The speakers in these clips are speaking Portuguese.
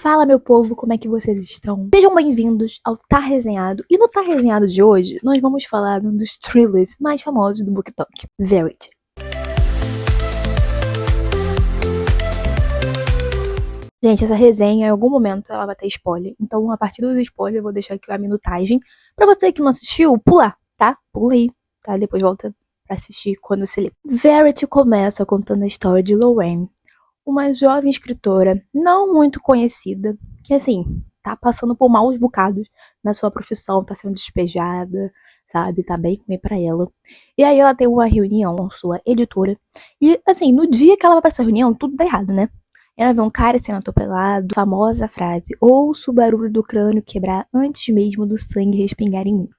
Fala, meu povo, como é que vocês estão? Sejam bem-vindos ao Tá Resenhado. E no Tá Resenhado de hoje, nós vamos falar de um dos thrillers mais famosos do BookTok, Verity. Gente, essa resenha, em algum momento, ela vai ter spoiler. Então, a partir do spoiler, eu vou deixar aqui a minutagem. Pra você que não assistiu, pular, tá? Pula aí, tá? Depois volta pra assistir quando você ler. Verity começa contando a história de Lorraine, uma jovem escritora não muito conhecida, que assim, tá passando por maus bocados na sua profissão, tá sendo despejada, sabe? Tá bem ruim pra ela. E aí ela tem uma reunião com sua editora. E assim, no dia que ela vai pra essa reunião, tudo dá errado, né? Ela vê um cara sendo atropelado, famosa frase: ouço o barulho do crânio quebrar antes mesmo do sangue respingar em mim.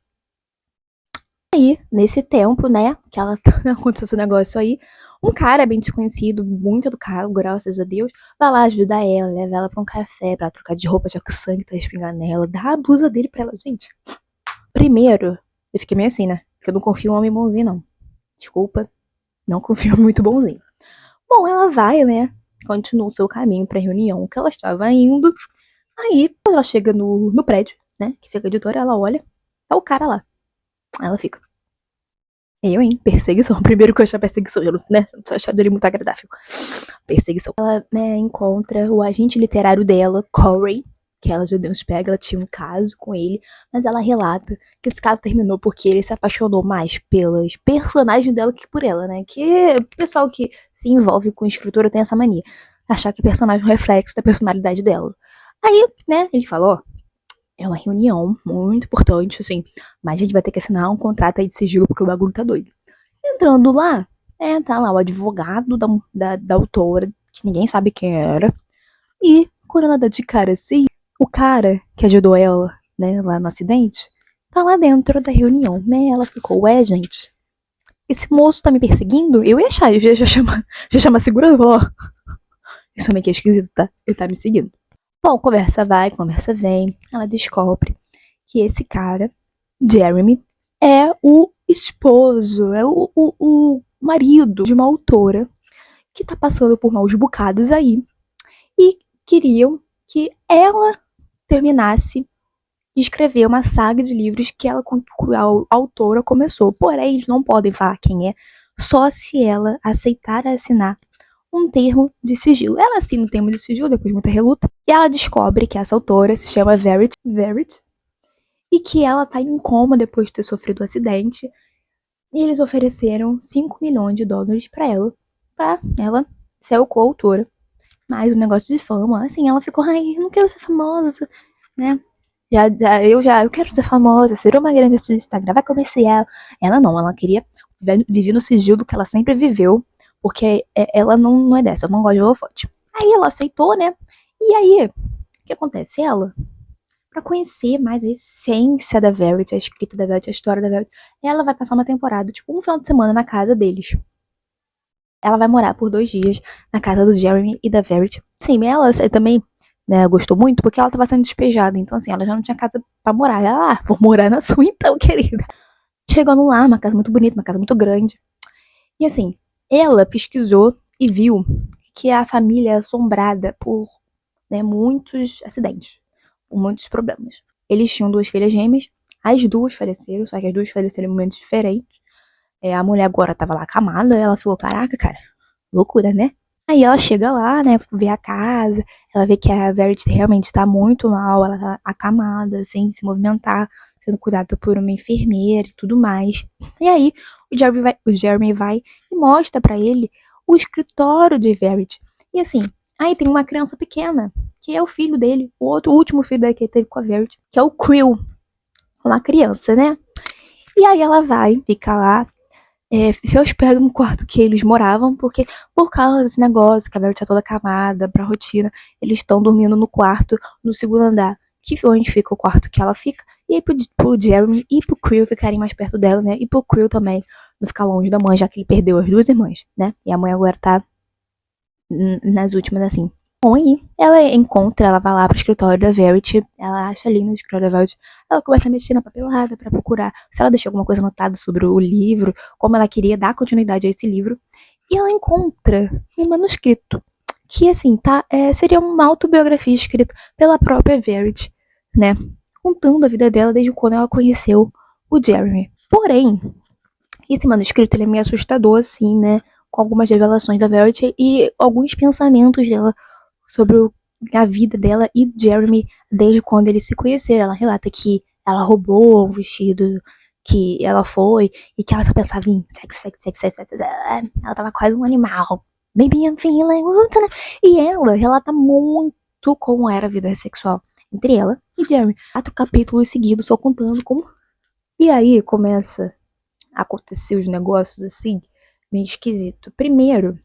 Aí, nesse tempo, né, que ela aconteceu esse negócio aí, um cara bem desconhecido, muito educado, graças a Deus, vai lá ajudar ela, leva ela pra um café, pra ela trocar de roupa, já que o sangue tá respingando nela, dá a blusa dele pra ela. Gente, primeiro, eu fiquei meio assim, né, porque eu não confio em um homem bonzinho, não. Desculpa, não confio em um muito bonzinho. Bom, ela vai, né, continua o seu caminho pra reunião que ela estava indo. Aí, quando ela chega no prédio, né, que fica a editora, ela olha, tá o cara lá. Aí ela fica: hein? Perseguição. Primeiro que eu achei perseguição, né? Não tô achando ele muito agradável. Perseguição. Ela, né, encontra o agente literário dela, Corey, que ela já deu uns pega, ela tinha um caso com ele, mas ela relata que esse caso terminou porque ele se apaixonou mais pelas personagens dela que por ela, né? Que o pessoal que se envolve com escritora tem essa mania, achar que personagem é um reflexo da personalidade dela. Aí, né, ele falou: ó, é uma reunião muito importante, assim, mas a gente vai ter que assinar um contrato aí de sigilo porque o bagulho tá doido. Entrando lá, tá lá o advogado da autora, que ninguém sabe quem era, e quando ela dá de cara assim, o cara que ajudou ela, né, lá no acidente, tá lá dentro da reunião, né, ela ficou: ué, gente, esse moço tá me perseguindo? Eu ia achar, eu já chama a segurança e falou: ó, isso é meio que esquisito, tá? Ele tá me seguindo. Bom, conversa vai, conversa vem, ela descobre que esse cara, Jeremy, é o esposo, é o marido de uma autora que tá passando por maus bocados aí e queriam que ela terminasse de escrever uma saga de livros que ela, a autora começou. Porém, eles não podem falar quem é, só se ela aceitar assinar um termo de sigilo. Ela assina um termo de sigilo, depois de muita reluta, e ela descobre que essa autora se chama Verity, e que ela tá em coma depois de ter sofrido um acidente, e eles ofereceram 5 milhões de dólares pra ela ser a coautora. Mas o negócio de fama, assim, ela ficou: ai, eu não quero ser famosa, né? Eu quero ser famosa, ser uma grande artista, gravar comercial. Ela não, ela queria viver no sigilo que ela sempre viveu, porque ela não é dessa, ela não gosta de holofote. Aí ela aceitou, né? E aí, o que acontece? Ela, pra conhecer mais a essência da Verity, a escrita da Verity, a história da Verity, ela vai passar uma temporada, tipo, um final de semana na casa deles. Ela vai morar por 2 dias na casa do Jeremy e da Verity. Sim, ela também, né, gostou muito porque ela tava sendo despejada. Então, assim, ela já não tinha casa pra morar. Ela: vou morar na sua então, querida. Chegando lá, uma casa muito bonita, uma casa muito grande. E assim, ela pesquisou e viu que a família é assombrada por, né, muitos acidentes, por muitos problemas. Eles tinham 2 filhas gêmeas, as 2 faleceram, só que as 2 faleceram em momentos diferentes. A mulher agora tava lá acamada, ela falou: caraca, cara, loucura, né? Aí ela chega lá, né, vê a casa, ela vê que a Verity realmente tá muito mal, ela tá acamada, sem se movimentar, sendo cuidada por uma enfermeira e tudo mais. E aí o Jeremy vai e mostra pra ele o escritório de Verity. E assim, aí tem uma criança pequena, que é o filho dele, o último filho dele que ele teve com a Verity, que é o Creel, uma criança, né? E aí ela vai, fica lá, se hospeda no quarto que eles moravam, porque por causa desse negócio, que a Verity tá toda acamada pra rotina, eles estão dormindo no quarto, no segundo andar, que onde fica o quarto que ela fica, e aí pro Jeremy e pro Creel ficarem mais perto dela, né, e pro Creel também não ficar longe da mãe, já que ele perdeu as 2 irmãs, né, e a mãe agora tá nas últimas, assim. Bom, aí ela vai lá pro escritório da Verity, ela acha ali no escritório da Verity, ela começa a mexer na papelada pra procurar se ela deixou alguma coisa anotada sobre o livro, como ela queria dar continuidade a esse livro, e ela encontra um manuscrito que, assim, tá, seria uma autobiografia escrita pela própria Verity, né, contando a vida dela desde quando ela conheceu o Jeremy. Porém, esse manuscrito ele é meio assustador, assim, né, com algumas revelações da Verity e alguns pensamentos dela sobre a vida dela e Jeremy desde quando eles se conheceram. Ela relata que ela roubou um vestido que ela foi e que ela só pensava em sexo. Ela tava quase um animal. Baby, I'm feeling good, né? E ela relata muito como era a vida sexual entre ela e Jeremy. 4 capítulos seguidos só contando como. E aí começa a acontecer os negócios assim, meio esquisito. Primeiro,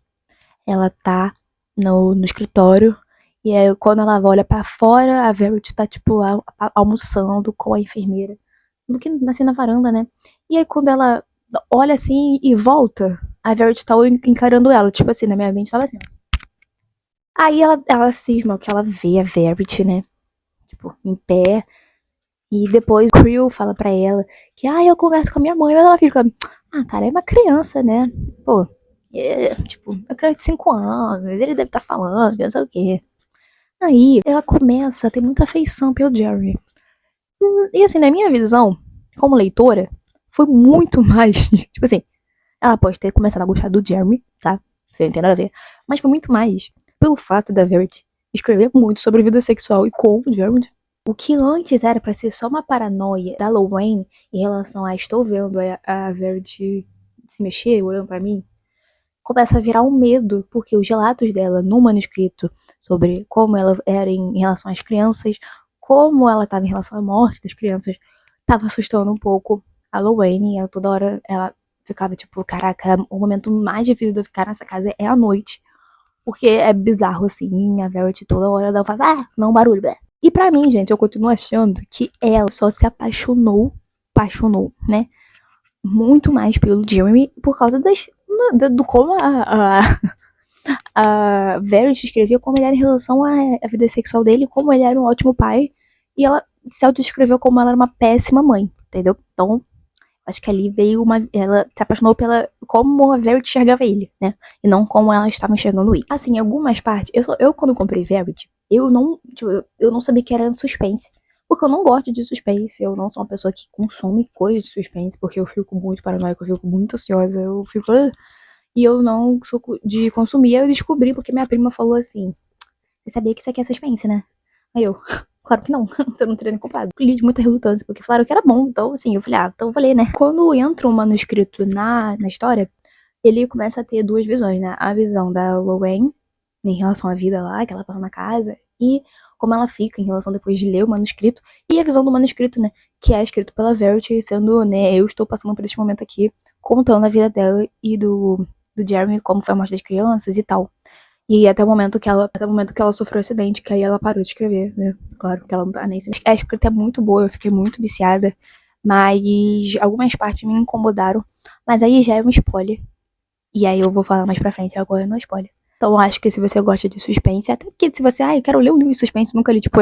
ela tá no escritório. E aí, quando ela olha pra fora, a Verity tá, tipo, almoçando com a enfermeira. No que nasce na varanda, né? E aí, quando ela olha assim e volta, a Verity tá encarando ela. Tipo assim, na minha mente tava assim, ó. Aí ela cisma que ela vê a Verity, né? Tipo, em pé. E depois o Creel fala pra ela que, eu converso com a minha mãe. Mas ela fica, cara, é uma criança, né? Pô, tipo, eu creio que 5 anos, ele deve estar falando, não sei o quê. Aí ela começa a ter muita afeição pelo Jerry. E assim, na minha visão, como leitora, foi muito mais. Tipo assim, ela pode ter começado a gostar do Jeremy, tá? Você não tem nada a ver. Mas foi muito mais pelo fato da Verity escrever muito sobre vida sexual e com o Jeremy. O que antes era pra ser só uma paranoia da Lorraine em relação a estou vendo a Verity se mexer, olhando pra mim, começa a virar um medo, porque os relatos dela no manuscrito sobre como ela era em relação às crianças, como ela estava em relação à morte das crianças, estava assustando um pouco a Lorraine, e ela, toda hora ela ficava tipo, caraca, o momento mais difícil de eu ficar nessa casa é a noite, porque é bizarro assim, a Verity toda hora ela fala, não, barulho, blé. E pra mim, gente, eu continuo achando que ela só se apaixonou, né, muito mais pelo Jeremy por causa do como a Verity escrevia como ele era em relação à vida sexual dele, como ele era um ótimo pai, e ela se autodescreveu como ela era uma péssima mãe, entendeu? Então, acho que ali veio ela se apaixonou pela como a Verity enxergava ele, né? E não como ela estava enxergando ele. Assim, em algumas partes, eu quando comprei Verity, eu não, tipo, eu não sabia que era suspense. Porque eu não gosto de suspense, eu não sou uma pessoa que consome coisas de suspense, porque eu fico muito paranoica, eu fico muito ansiosa, eu fico. E eu não sou de consumir. Aí eu descobri porque minha prima falou assim: Você sabia que isso aqui é suspense, né? Aí eu, claro que não, eu não teria nem comprado. Li de muita relutância, porque falaram que era bom. Então, assim, eu falei, então eu vou ler, né? Quando entra um manuscrito na história, ele começa a ter duas visões, né? A visão da Lorraine, em relação à vida lá, que ela passa na casa, e como ela fica em relação depois de ler o manuscrito, e a visão do manuscrito, né? Que é escrito pela Verity, sendo, né, eu estou passando por este momento aqui, contando a vida dela e do Jeremy, como foi a morte das crianças e tal. E até o momento que ela sofreu um acidente, que aí ela parou de escrever, né? Claro que ela não tá nem. A escrita é muito boa, eu fiquei muito viciada, mas algumas partes me incomodaram. Mas aí já é um spoiler. E aí eu vou falar mais pra frente, agora não é spoiler. Então eu acho que se você gosta de suspense, até que se você, eu quero ler um livro de suspense, nunca li, tipo,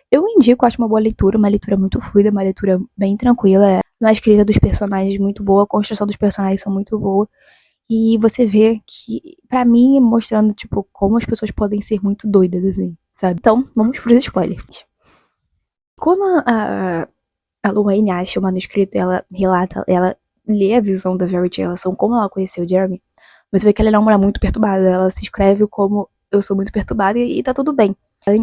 eu indico, acho uma boa leitura, uma leitura muito fluida, uma leitura bem tranquila. Uma escrita dos personagens muito boa, a construção dos personagens são muito boa. E você vê que, pra mim, mostrando, tipo, como as pessoas podem ser muito doidas, assim, sabe? Então, vamos pros spoilers. Como a Lorraine acha o manuscrito, ela relata, ela lê a visão da Verity em relação a como ela conheceu o Jeremy, você vê que ela é uma mulher muito perturbada. Ela se escreve como eu sou muito perturbada e tá tudo bem.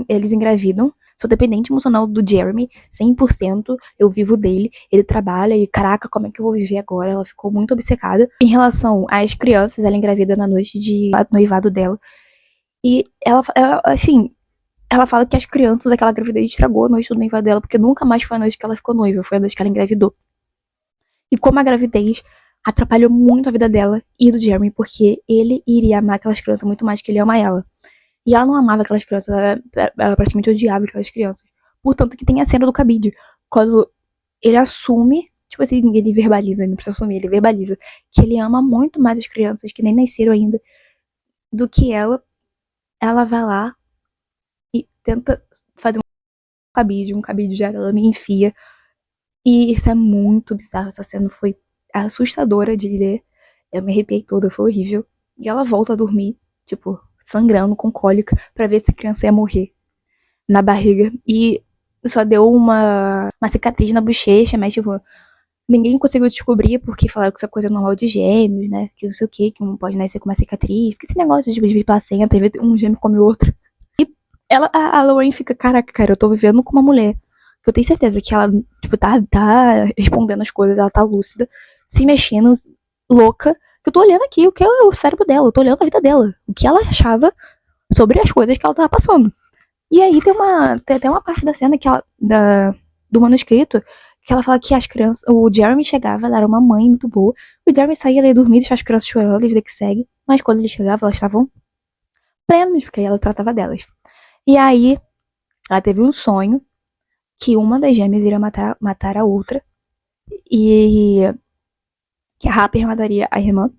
Eles engravidam, sou dependente emocional do Jeremy, 100%, eu vivo dele, ele trabalha e caraca, como é que eu vou viver agora? Ela ficou muito obcecada. Em relação às crianças, ela engravida na noite de noivado dela. E assim, ela fala que as crianças daquela gravidez estragou a noite do noivado dela, porque nunca mais foi a noite que ela ficou noiva, foi a noite que ela engravidou. E como a gravidez atrapalhou muito a vida dela e do Jeremy, porque ele iria amar aquelas crianças muito mais que ele ama ela. E ela não amava aquelas crianças, ela praticamente odiava aquelas crianças. Portanto, que tem a cena do cabide, quando ele assume, tipo assim, ele verbaliza, ele não precisa assumir, ele verbaliza, que ele ama muito mais as crianças que nem nasceram ainda, do que ela vai lá e tenta fazer um cabide de arame, enfia. E isso é muito bizarro, essa cena foi assustadora de ler. Eu me arrepiei toda, foi horrível. E ela volta a dormir, tipo, sangrando com cólica pra ver se a criança ia morrer na barriga. E só deu uma cicatriz na bochecha, mas tipo, ninguém conseguiu descobrir porque falaram que essa coisa é normal de gêmeos, né? Que não sei o que um pode nascer com uma cicatriz. Porque esse negócio de placenta, um gêmeo come o outro. A Lorraine fica, caraca, cara, eu tô vivendo com uma mulher. Eu tenho certeza que ela, tipo, tá respondendo as coisas, ela tá lúcida, se mexendo, louca. Eu tô olhando aqui o que é o cérebro dela, eu tô olhando a vida dela. O que ela achava sobre as coisas que ela tava passando. E aí tem até uma parte da cena que ela, do manuscrito, que ela fala que as crianças, o Jeremy chegava, ela era uma mãe muito boa, o Jeremy saía ali dormir, deixava as crianças chorando, vida que segue, mas quando ele chegava, elas estavam plenas, porque aí ela tratava delas. E aí, ela teve um sonho que uma das gêmeas iria matar a outra, e que a Harper mataria a irmã,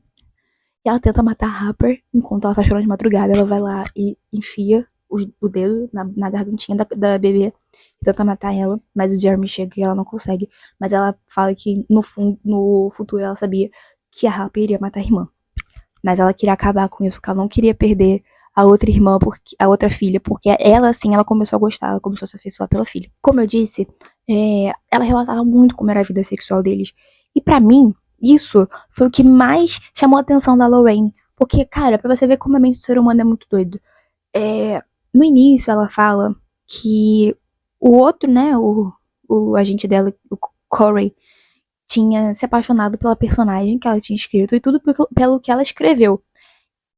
e ela tenta matar a Harper, enquanto ela tá chorando de madrugada, ela vai lá e enfia o dedo na gargantinha da bebê, e tenta matar ela, mas o Jeremy chega e ela não consegue. Mas ela fala que no futuro ela sabia que a Harper iria matar a irmã. Mas ela queria acabar com isso, porque ela não queria perder a outra irmã, a outra filha, porque ela, assim, ela começou a gostar, ela começou a se afeiçoar pela filha. Como eu disse, ela relatava muito como era a vida sexual deles. E pra mim, isso foi o que mais chamou a atenção da Lorraine. Porque, cara, pra você ver como a mente do ser humano é muito doido. No início, ela fala que o outro, né, o agente dela, o Corey, tinha se apaixonado pela personagem que ela tinha escrito e tudo pelo que ela escreveu.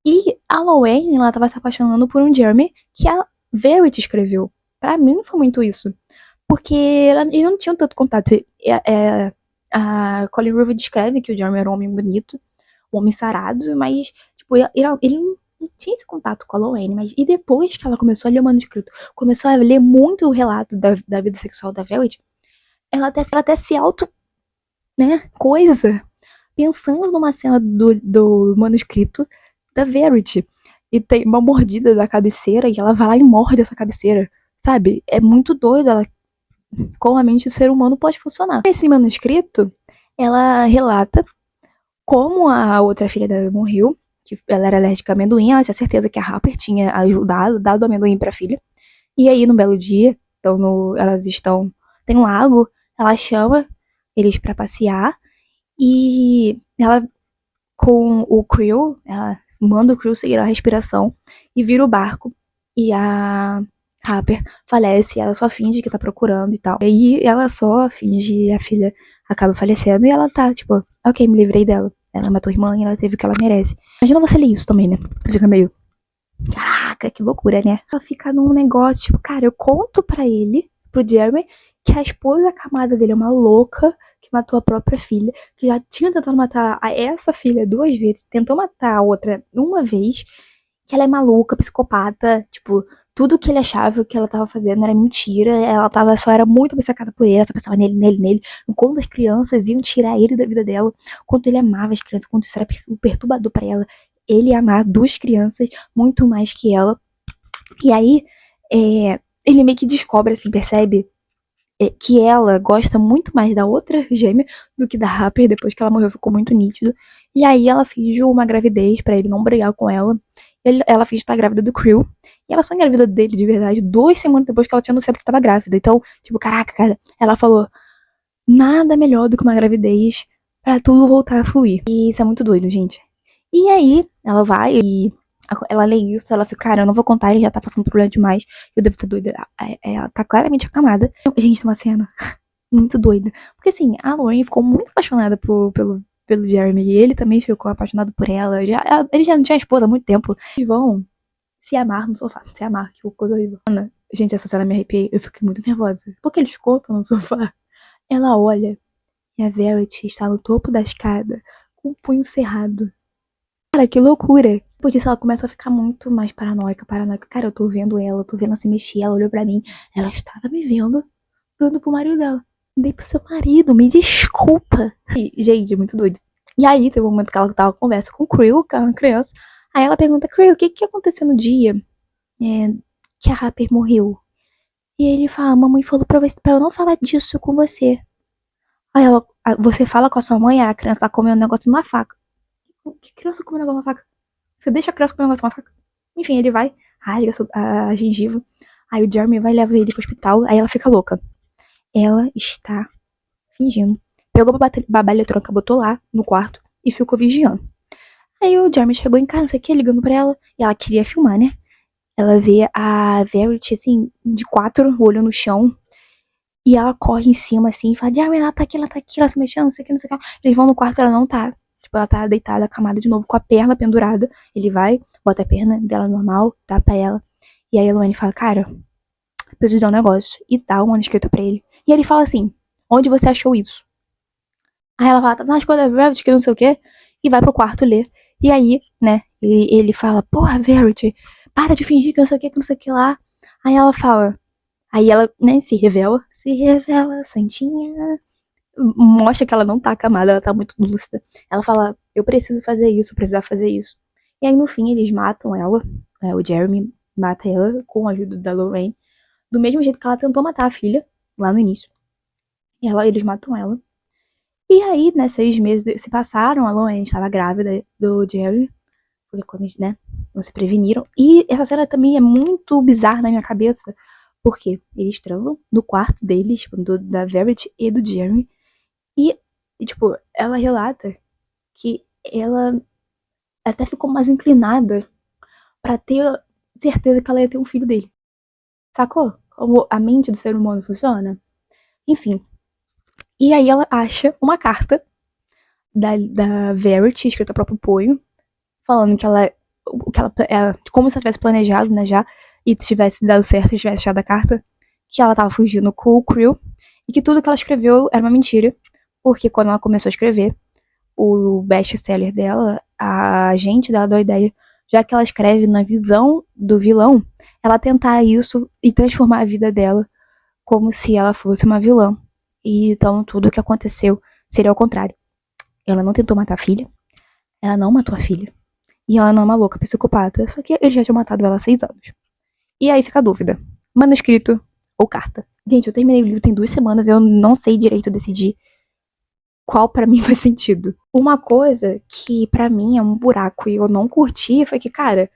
E a Lorraine, ela tava se apaixonando por um Jeremy que a Verity escreveu. Pra mim foi muito isso. Porque eles não tinham tanto contato. A Colin Hoover descreve que o Jeremy era um homem bonito, um homem sarado, mas, tipo, ele não tinha esse contato com a Lorraine. Mas, e depois que ela começou a ler o manuscrito, começou a ler muito o relato da vida sexual da Verity, ela até se auto, né, coisa, pensando numa cena do manuscrito da Verity. E tem uma mordida da cabeceira e ela vai lá e morde essa cabeceira. Sabe? É muito doido ela, como a mente do ser humano pode funcionar. Nesse manuscrito, ela relata como a outra filha dela morreu, que ela era alérgica a amendoim, ela tinha certeza que a Harper tinha ajudado, dado amendoim pra filha. E aí, no belo dia, então elas estão. Tem um lago, ela chama eles pra passear e ela, com o Creel, ela manda o Creel seguir a respiração e vira o barco. E a Harper falece, ela só finge que tá procurando e tal. E aí ela só finge e a filha acaba falecendo e ela tá, tipo, ok, me livrei dela. Ela matou a irmã e ela teve o que ela merece. Imagina você ler isso também, né? Você fica meio, caraca, que loucura, né? Ela fica num negócio, tipo, cara, eu conto pra ele, pro Jeremy, que a esposa camada dele é uma louca que matou a própria filha, que já tinha tentado matar essa filha 2 vezes, tentou matar a outra uma vez, que ela é maluca, psicopata, tipo, tudo que ele achava que ela tava fazendo era mentira, ela só era muito obcecada por ele, ela só pensava nele, enquanto as crianças iam tirar ele da vida dela, quanto ele amava as crianças, quanto isso era perturbador pra ela, ele ia amar 2 crianças muito mais que ela, e aí, ele meio que descobre, assim, percebe que ela gosta muito mais da outra gêmea do que da Harper, depois que ela morreu ficou muito nítido. E aí ela finge uma gravidez pra ele não brigar com ela. Ela finge estar grávida do Creel. E ela só engravida dele de verdade 2 semanas depois que ela tinha anunciado que tava grávida. Então, tipo, caraca, cara, ela falou nada melhor do que uma gravidez pra tudo voltar a fluir. E isso é muito doido, gente. E aí, ela vai e ela lê isso, ela fica, cara, eu não vou contar, ele já tá passando problema demais. Eu devo estar doida. Ela tá claramente acamada. Gente, tem uma cena muito doida. Porque assim, a Lorraine ficou muito apaixonada pelo Jeremy. E ele também ficou apaixonado por ela. Ele já não tinha esposa há muito tempo. Eles vão se amar no sofá. Se amar, que coisa horrível. Gente, essa cena me arrepiei. Eu fiquei muito nervosa. Porque eles contam no sofá. Ela olha e a Verity está no topo da escada com o punho cerrado. Cara, que loucura. Depois disso, ela começa a ficar muito mais paranoica. Cara, eu tô vendo ela, tô vendo ela se mexer. Ela olhou pra mim. Ela estava me vendo dando pro marido dela. Dei pro seu marido, me desculpa. E, gente, muito doido. E aí, teve um momento que ela tava conversa com o Creel, que é uma criança. Aí ela pergunta, Creel, o que aconteceu no dia que a Harper morreu? E ele fala, mamãe falou pra eu não falar disso com você. Aí ela, você fala com a sua mãe, a criança tá comendo um negócio de uma faca. Que criança come um negócio de uma faca? Você deixa a criança comer um negócio de uma faca? Enfim, ele vai, rasga a gengiva. Aí o Jeremy vai levar ele pro hospital. Aí ela fica louca. Ela está fingindo. Pegou a babá eletrônica, botou lá no quarto e ficou vigiando. Aí o Jeremy chegou em casa, aqui, ligando pra ela. E ela queria filmar, né? Ela vê a Verity, assim, de 4, olho no chão. E ela corre em cima, assim, e fala, Jeremy, ela tá aqui, ela se mexendo, não sei o que, não sei o que. Eles vão no quarto, ela não tá. Tipo, ela tá deitada, acamada de novo, com a perna pendurada. Ele vai, bota a perna dela normal, dá pra ela. E aí a Luane fala, cara, preciso dar um negócio. E dá um manuscrito pra ele. E ele fala assim, onde você achou isso? Aí ela fala, tá nas coisas da Verity, que não sei o que. E vai pro quarto ler. E aí, né, ele fala, porra, Verity, para de fingir que não sei o que não sei o que lá. Aí ela fala, aí ela, né, se revela, santinha. Mostra que ela não tá acamada, ela tá muito lúcida. Ela fala, eu preciso fazer isso, precisar fazer isso. E aí no fim eles matam ela, o Jeremy mata ela com a ajuda da Lorraine, do mesmo jeito que ela tentou matar a filha, lá no início. E eles matam ela. E aí, né, 6 meses se passaram, a Lorraine estava grávida do Jerry, porque quando eles, né, não se preveniram. E essa cena também é muito bizarra na minha cabeça, porque eles transam no quarto deles, tipo, da Verity e do Jeremy. E, tipo, ela relata que ela até ficou mais inclinada pra ter certeza que ela ia ter um filho dele. Sacou? Como a mente do ser humano funciona? Enfim. E aí ela acha uma carta da Verity, escrita a próprio punho, falando que ela, como se ela tivesse planejado, né, já, e tivesse dado certo e tivesse achado a carta, que ela tava fugindo com o Creel, e que tudo que ela escreveu era uma mentira, porque quando ela começou a escrever, o best-seller dela, a agente dela deu a ideia, já que ela escreve na visão do vilão, ela tentar isso e transformar a vida dela como se ela fosse uma vilã. E então tudo o que aconteceu seria ao contrário. Ela não tentou matar a filha, ela não matou a filha, e ela não é uma louca psicopata, só que ele já tinha matado ela há 6 anos. E aí fica a dúvida, manuscrito ou carta? Gente, eu terminei o livro tem 2 semanas, eu não sei direito decidir qual pra mim faz sentido. Uma coisa que pra mim é um buraco e eu não curti foi que, cara,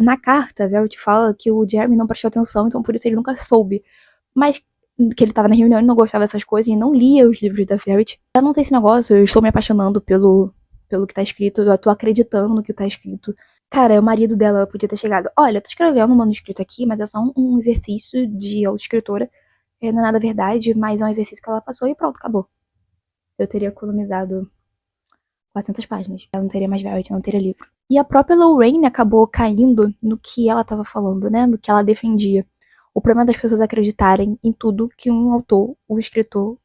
na carta, a Verity fala que o Jeremy não prestou atenção, então por isso ele nunca soube. Mas que ele tava na reunião e não gostava dessas coisas e não lia os livros da Verity. Pra não ter esse negócio, eu estou me apaixonando pelo que tá escrito, eu tô acreditando no que tá escrito. Cara, o marido dela podia ter chegado, olha, tô escrevendo um manuscrito aqui, mas é só um exercício de autoescritora, não é nada verdade, mas é um exercício que ela passou e pronto, acabou. Eu teria economizado 400 páginas. Ela não teria mais Verity, não teria livro. E a própria Lorraine acabou caindo no que ela estava falando, né? No que ela defendia. O problema das pessoas acreditarem em tudo que um autor, um escritor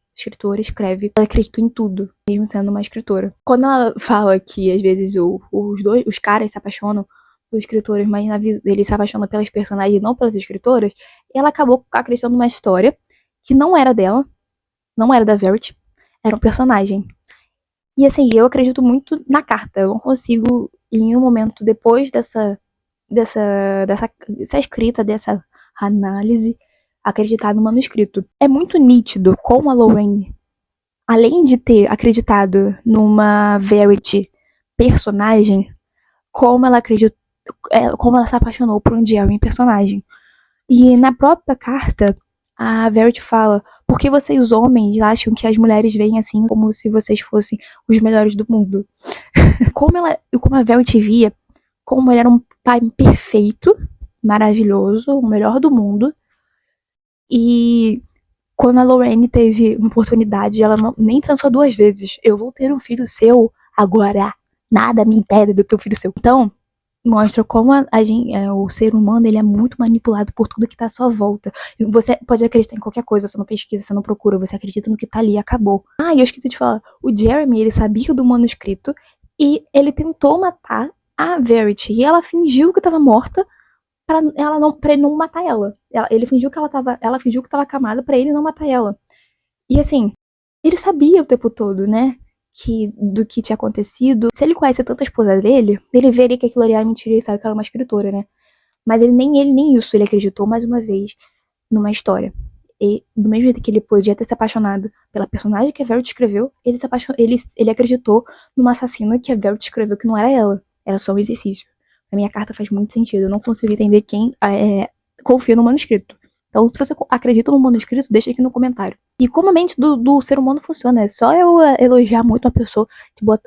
escreve. Ela acredita em tudo, mesmo sendo uma escritora. Quando ela fala que às vezes os caras se apaixonam pelos escritores, mas eles se apaixonam pelas personagens e não pelas escritoras, ela acabou acreditando numa história que não era dela, não era da Verity, era um personagem. E assim, eu acredito muito na carta. Eu não consigo, em um momento depois dessa escrita, dessa análise, acreditar no manuscrito. É muito nítido como a Lorraine, além de ter acreditado numa Verity personagem, como ela acreditou, como ela se apaixonou por um Jeremy personagem. E na própria carta, a Verity fala: por que vocês homens acham que as mulheres veem assim como se vocês fossem os melhores do mundo? Como a Verity via, como ele era um pai perfeito, maravilhoso, o melhor do mundo. E quando a Lorraine teve uma oportunidade, ela nem pensou 2 vezes. Eu vou ter um filho seu agora. Nada me impede de ter um filho seu. Então, mostra como o ser humano ele é muito manipulado por tudo que tá à sua volta. Você pode acreditar em qualquer coisa, você não pesquisa, você não procura, você acredita no que tá ali, acabou. Ah, e eu esqueci de falar, o Jeremy, ele sabia do manuscrito e ele tentou matar a Verity, e ela fingiu que tava morta pra ele não matar ela. Ele fingiu que ela fingiu que tava acamada pra ele não matar ela. E assim, ele sabia o tempo todo, né? Do que tinha acontecido. Se ele conhece tanto a esposa dele, ele veria que aquilo ali era mentira e sabe que ela é uma escritora, né? Mas nem isso ele acreditou mais uma vez numa história. E do mesmo jeito que ele podia ter se apaixonado pela personagem que a Verity escreveu, ele acreditou numa assassina que a Verity escreveu que não era ela. Era só um exercício. A minha carta faz muito sentido. Eu não consigo entender quem confia no manuscrito. Então, se você acredita no manuscrito, deixa aqui no comentário. E como a mente do ser humano funciona, é só eu elogiar muito uma pessoa,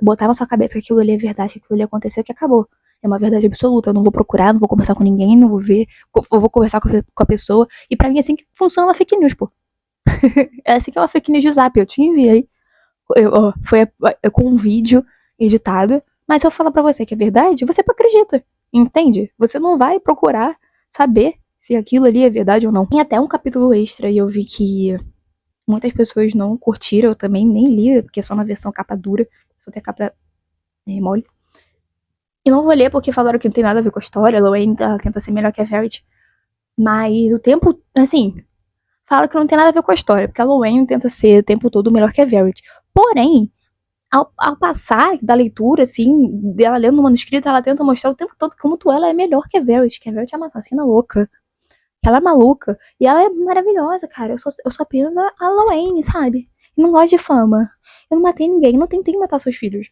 botar na sua cabeça que aquilo ali é verdade, que aquilo ali aconteceu, que acabou. É uma verdade absoluta. Eu não vou procurar, não vou conversar com ninguém, não vou ver, eu vou conversar com a pessoa. E pra mim é assim que funciona uma fake news, pô. É assim que é uma fake news de Zap. Eu te enviei. Foi com um vídeo editado. Mas se eu falar pra você que é verdade, você acredita. Entende? Você não vai procurar saber se aquilo ali é verdade ou não. Tem até um capítulo extra e eu vi que muitas pessoas não curtiram. Eu também nem li, porque é só na versão capa dura. Só tem a capa mole. E não vou ler porque falaram que não tem nada a ver com a história. A Lorraine tenta ser melhor que a Verity. Mas o tempo, assim, falaram que não tem nada a ver com a história, porque a Lorraine tenta ser o tempo todo melhor que a Verity. Porém, ao passar da leitura, assim, dela lendo o manuscrito, ela tenta mostrar o tempo todo como ela é melhor que a Verity é uma assassina louca. Ela é maluca. E ela é maravilhosa, cara. Eu sou apenas a Lorraine, sabe? Eu não gosto de fama. Eu não matei ninguém. Eu não tentei matar seus filhos.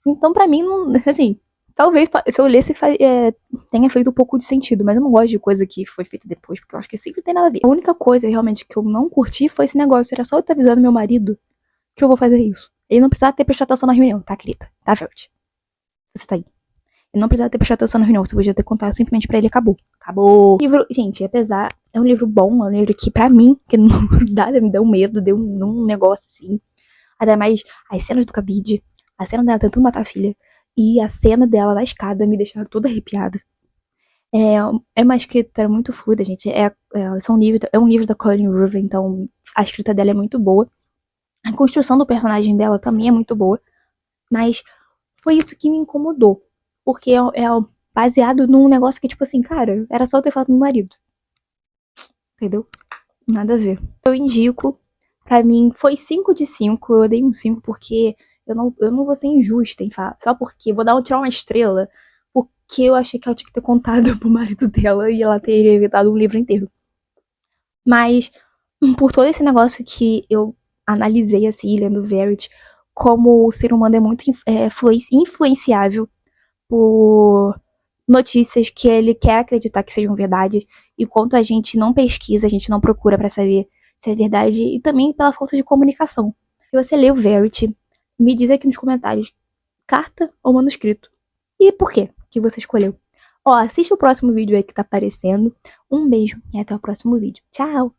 Então, pra mim, não, assim, talvez se eu lesse tenha feito um pouco de sentido, mas eu não gosto de coisa que foi feita depois, porque eu acho que sempre tem nada a ver. A única coisa realmente que eu não curti foi esse negócio. Era só eu estar avisando meu marido que eu vou fazer isso. Ele não precisava ter prestado atenção na reunião, tá, querida? Tá, Velt? Você tá aí. Ele não precisava ter prestado atenção na reunião. Você podia ter contado simplesmente pra ele. Acabou. Acabou. O livro, gente, apesar... É um livro bom. É um livro que, pra mim, que não me deu medo, deu um negócio assim. Até mais as cenas do cabide, a cena dela tentando matar a filha e a cena dela na escada me deixaram toda arrepiada. É uma escrita muito fluida, gente. É um livro da Colleen Hoover, então a escrita dela é muito boa. A construção do personagem dela também é muito boa. Mas foi isso que me incomodou. Porque é baseado num negócio que, tipo assim, cara, era só eu ter falado com meu marido. Entendeu? Nada a ver. Eu indico. Pra mim, foi 5 de 5. Eu dei um 5 porque eu não vou ser injusta em falar. Só porque tirar uma estrela. Porque eu achei que ela tinha que ter contado pro marido dela e ela teria evitado um livro inteiro. Mas, por todo esse negócio que eu analisei, assim, lendo Verity, como o ser humano é muito influenciável por notícias que ele quer acreditar que sejam verdade, e quanto a gente não pesquisa, a gente não procura pra saber se é verdade, e também pela falta de comunicação. Se você lê o Verity, me diz aqui nos comentários, carta ou manuscrito? E por quê que você escolheu? Ó, assista o próximo vídeo aí que tá aparecendo. Um beijo e até o próximo vídeo. Tchau!